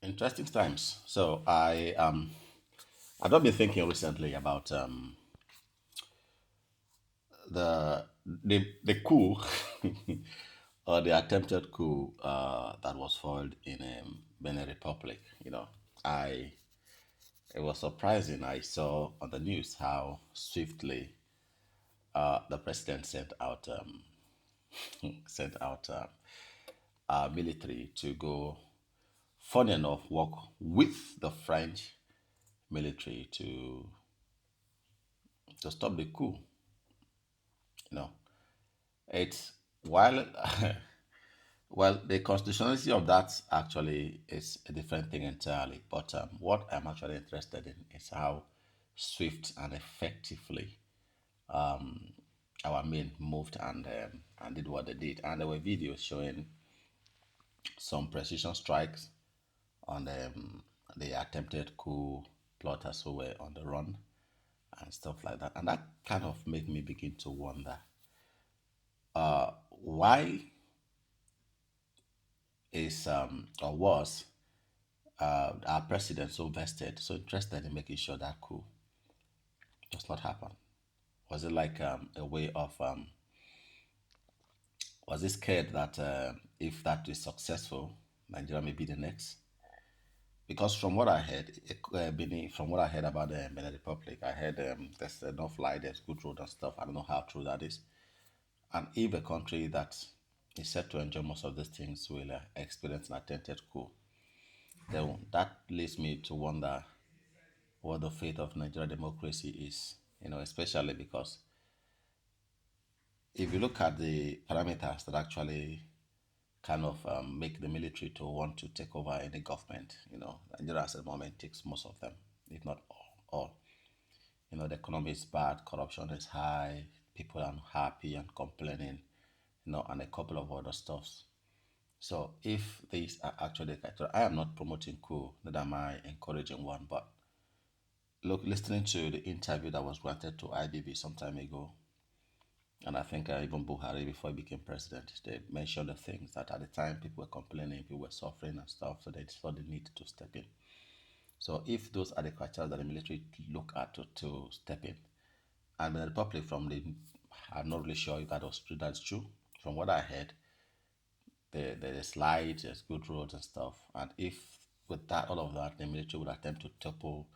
Interesting times. So I've not been thinking recently about the coup or the attempted coup that was foiled in Benin Republic. I it was surprising. I saw on the news how swiftly the president sent out military to go. Funny enough, work with the French military to stop the coup. You know, it's while well, the constitutionality of that actually is a different thing entirely. But what I'm actually interested in is how swift and effectively our men moved and did what they did. And there were videos showing some precision strikes on the attempted coup plotters who were on the run and stuff like that. And that kind of made me begin to wonder why is or was our president so vested, so interested in making sure that coup does not happen? Was it like a way of, was he scared that if that is successful, Nigeria may be the next? Because from what I heard, from what I heard about the Benin Republic, I heard there's enough light, there's good road and stuff. I don't know how true that is. And if a country that is set to enjoy most of these things will experience an attempted coup, then that leads me to wonder what the fate of Nigerian democracy is. Especially because if you look at the parameters that actually kind of make the military to want to take over any government, Nigeria at the moment takes most of them, if not all. The economy is bad, corruption is high, people are unhappy and complaining, and a couple of other stuffs. So if these are actually, I am not promoting coup, neither am I encouraging one, but look, listening to the interview that was granted to IBB some time ago, and I think even Buhari, before he became president, they mentioned the things that at the time people were complaining, people were suffering and stuff, so they saw the need to step in. So if those are the criteria that the military look at to step in, and the Republic I'm not really sure if that was true. That's true. From what I heard, there's slides, there's good roads and stuff. And if with that, all of that, the military would attempt to topple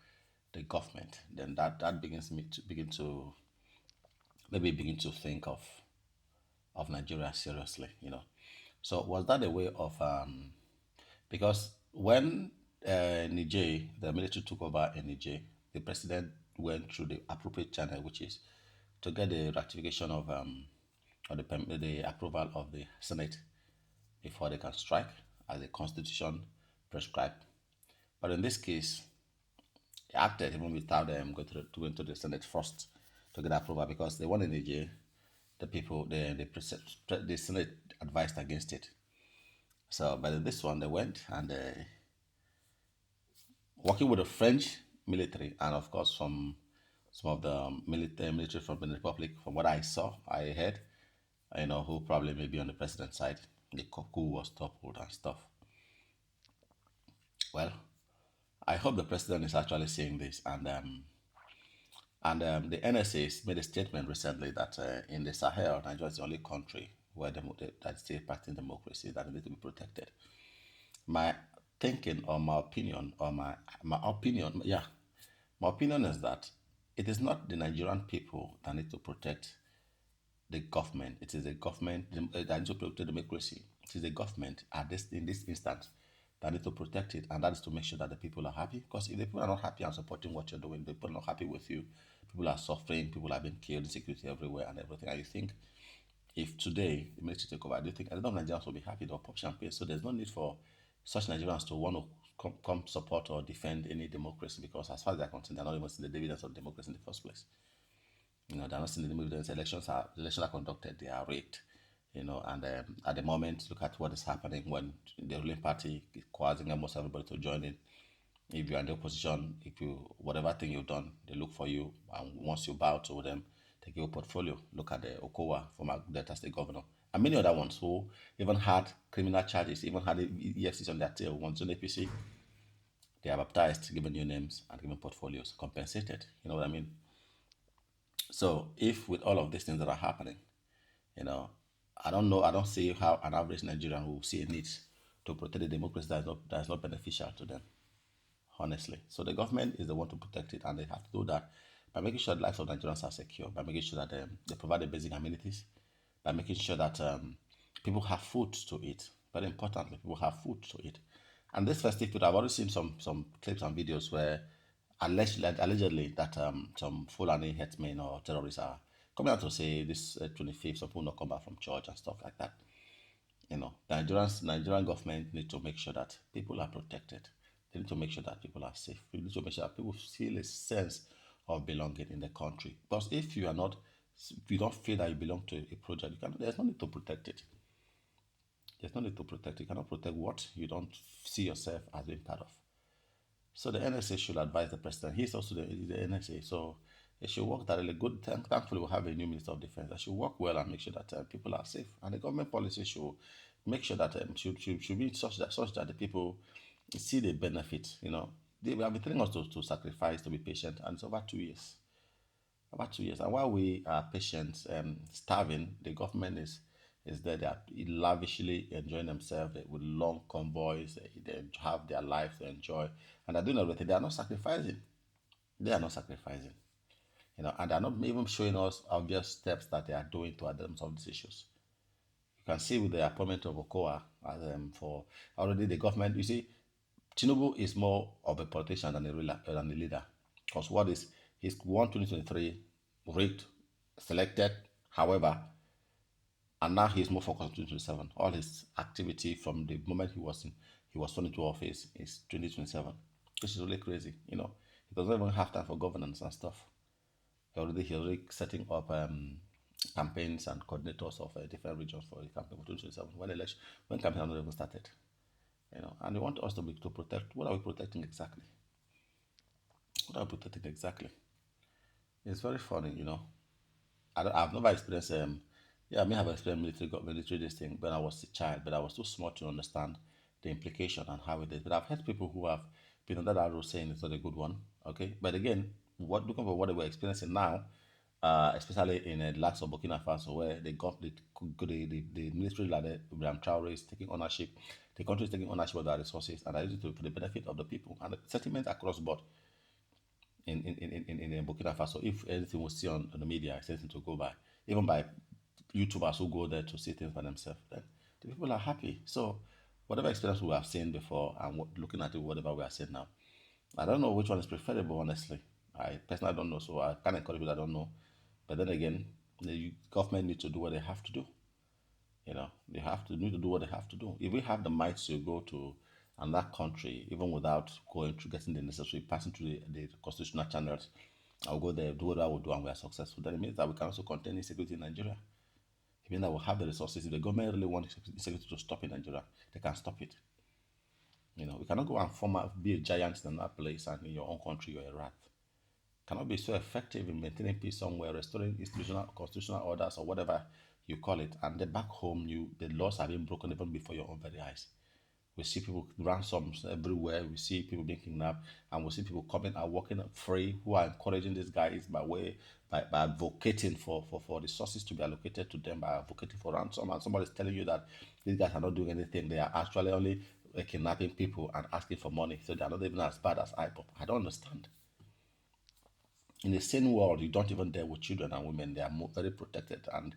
the government, then that begins me to begin to think of Nigeria seriously. So was that a way of because when Niger, the military took over in Niger, the president went through the appropriate channel, which is to get the ratification of or the approval of the Senate before they can strike, as the Constitution prescribed. But in this case, he acted even without them going to the Senate first to get approval because they wanted Niger, the people, the Senate advised against it. So, but in this one, they went and working with the French military and, of course, from some of the military from the Republic, from what I saw, I heard, who probably may be on the president's side, the coup was toppled and stuff. Well, I hope the president is actually seeing this, and the NSA made a statement recently that in the Sahel, Nigeria is the only country where that still practicing democracy that need to be protected. My thinking or my opinion or my opinion, yeah, my opinion is that it is not the Nigerian people that need to protect the government. It is the government that needs to protect democracy. It is the government at this in this instance that need to protect it, and that is to make sure that the people are happy. Because if the people are not happy and supporting what you're doing, the people are not happy with you. People are suffering. People are being killed, insecurity everywhere, and everything. And you think if today the military take over, I do think I don't know Nigerians will be happy. They'll pop champagne. So there's no need for such Nigerians to want to come support or defend any democracy because as far as they're concerned, they're not even seeing the evidence of democracy in the first place. They're not seeing the evidence. Elections are conducted. They are rigged. And at the moment, look at what is happening when the ruling party is causing almost everybody to join in. If you're in the opposition, if you whatever thing you've done, they look for you, and once you bow to them, take your portfolio. Look at the Okowa, former Delta State governor, and many other ones who even had criminal charges, even had the EFCC on their tail. Once on APC, They are baptized, given new names, and given portfolios, compensated. You know what I mean? So if with all of these things that are happening, you know, I don't know, I don't see how an average Nigerian will see a need to protect the democracy that is not beneficial to them, honestly. So the government is the one to protect it, and they have to do that by making sure the lives of Nigerians are secure, by making sure that they provide the basic amenities, by making sure that people have food to eat. Very importantly, people have food to eat. And this festive period, I've already seen some clips and videos where allegedly that some Fulani headsmen or terrorists are coming out to say this 25th, some people not come back from church and stuff like that. The Nigerian government need to make sure that people are protected. They need to make sure that people are safe. We need to make sure that people feel a sense of belonging in the country. Because if you are not, if you don't feel that you belong to a project, there's no need to protect it. There's no need to protect it. You cannot protect what you don't see yourself as being part of. So the NSA should advise the president. He's also the NSA, so it should work that really good. Thankfully, we have a new Minister of Defense that should work well and make sure that people are safe. And the government policy should make sure that should be such that the people see the benefit. They have been telling us to sacrifice, to be patient, and it's over 2 years. About 2 years. And while we are patient, starving, the government is there. They are lavishly enjoying themselves with long convoys. They have their life to enjoy, and they're doing everything. They are not sacrificing. They are not sacrificing. And they're not even showing us obvious steps that they are doing to address some of these issues. You can see with the appointment of Okoa as for already the government. You see, Tinubu is more of a politician than a leader. Because what is he's won 2023, rigged, selected, however, and now he's more focused on 2027. All his activity from the moment he was thrown into office is 2027, which is really crazy. He doesn't even have time for governance and stuff. He's already setting up campaigns and coordinators of different regions for the campaign for 2027 when campaign has not even started. And they want us to protect. What are we protecting exactly? What are we protecting exactly? It's very funny. I've never experienced yeah, I may have experienced military this thing when I was a child, but I was too small to understand the implication and how it is. But I've heard people who have been under that rule saying it's not a good one. Okay, but again, looking for what they were experiencing now, especially in the likes of Burkina Faso, where they got the military leader Ibrahim Traore is taking ownership, the country is taking ownership of their resources, and are using it for the benefit of the people and the sentiment across board in Burkina Faso. If anything we see on the media, it's anything to go by, even by YouTubers who go there to see things for themselves, then the people are happy. So, whatever experience we have seen before and looking at it, whatever we are seeing now, I don't know which one is preferable, honestly. I personally don't know, so I can't encourage people that don't know. But then again, the government need to do what they have to do. They need to do what they have to do. If we have the might to go to another country, even without going through getting the necessary, passing through the constitutional channels, I'll go there, do what I will do, and we are successful. Then it means that we can also contain insecurity in Nigeria. It means that we'll have the resources. If the government really wants insecurity to stop in Nigeria, they can stop it. We cannot go and be a giant in another place and in your own country you're a rat. Cannot be so effective in maintaining peace somewhere, restoring institutional, constitutional orders or whatever you call it, and then back home the laws are being broken even before your own very eyes. We see people ransoms everywhere. We see people being kidnapped, and we see people coming and walking free who are encouraging these guys by advocating for resources to be allocated to them, by advocating for ransom. And somebody's telling you that these guys are not doing anything. They are actually only kidnapping people and asking for money. So they are not even as bad as IPOP. I don't understand. In the same world, you don't even deal with children and women. They are very protected. And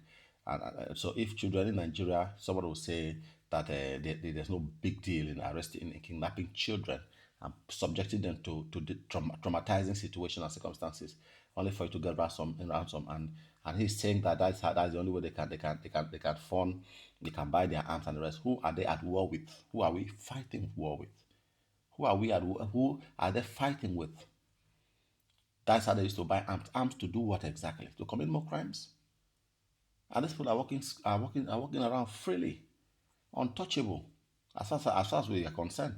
so if children in Nigeria, somebody will say that there's no big deal in arresting and kidnapping children and subjecting them to traumatizing situations and circumstances, only for you to get ransom. And he's saying that's the only way they can fund, they can buy their arms and the rest. Who are they at war with? Who are we fighting war with? Who are they fighting with? That's how they used to buy arms. Arms to do what exactly? To commit more crimes. And these people are walking around freely, untouchable, as far as we are concerned,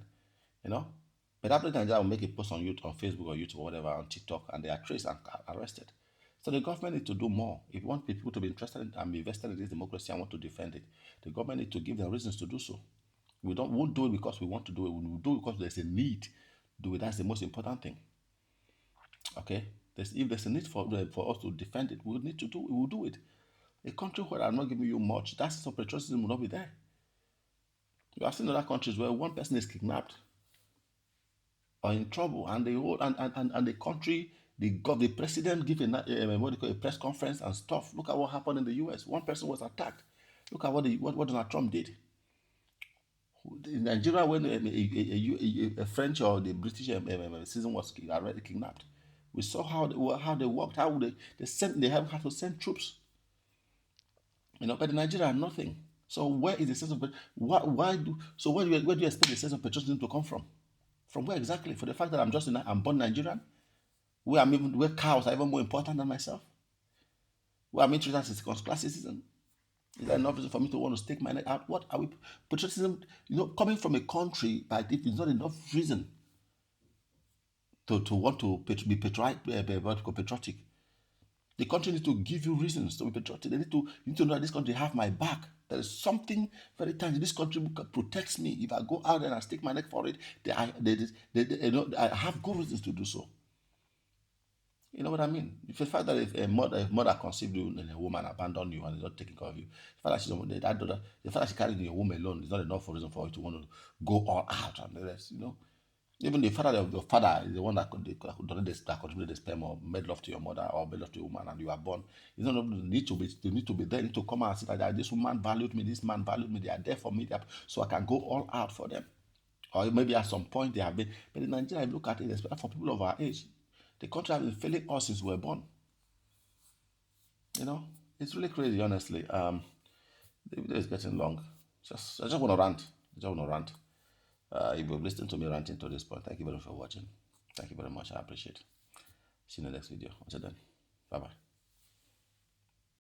you know. But after Nigeria will make a post on Facebook or YouTube or whatever, on TikTok, and they are traced and arrested. So the government needs to do more. If you want people to be interested in and be invested in this democracy and want to defend it, the government needs to give them reasons to do so. We won't do it because we want to do it. We will do it because there's a need do it. That's the most important thing. Okay? If there's a need for us to defend it, we need to do. We will do it. A country where I'm not giving you much, that sense of patriotism will not be there. You have seen other countries where one person is kidnapped or in trouble, and the whole and the country, the president give what they call a press conference and stuff. Look at what happened in the U.S. One person was attacked. Look at what Donald Trump did. In Nigeria, when a French or the British citizen was already kidnapped, we saw how they worked, how they have had to send troops. But in Nigeria, nothing. So where is the sense of where do you expect the sense of patriotism to come from? From where exactly? For the fact that I'm born Nigerian, where cows are even more important than myself, where I'm treated as a second-class citizen. Is that enough reason for me to want to stake my neck out? What are we? Patriotism, coming from a country, but it is not enough reason to want to be patriotic. The country needs to give you reasons to be patriotic. You need to know that this country have my back. There is something very tangible. This country protects me. If I go out there and I stick my neck for it, I have good reasons to do so. You know what I mean? If the fact that if a mother conceived you and a woman abandoned you and is not taking care of you, the fact that she carried your womb alone is not enough reason for you to want to go all out and the rest. Even the father of your father is the one that contributed the sperm or made love to your mother or made love to a woman and you are born. You don't need to be there. You need to come out and say that this woman valued me, this man valued me, they are there for me, so I can go all out for them. Or maybe at some point they have been. But in Nigeria, if you look at it, especially for people of our age, the country has been failing us since we were born. It's really crazy, honestly. The video is getting long. I just want to rant. If you've listened to me ranting to this point, thank you very much for watching. Thank you very much. I appreciate it. See you in the next video. Until then, bye bye.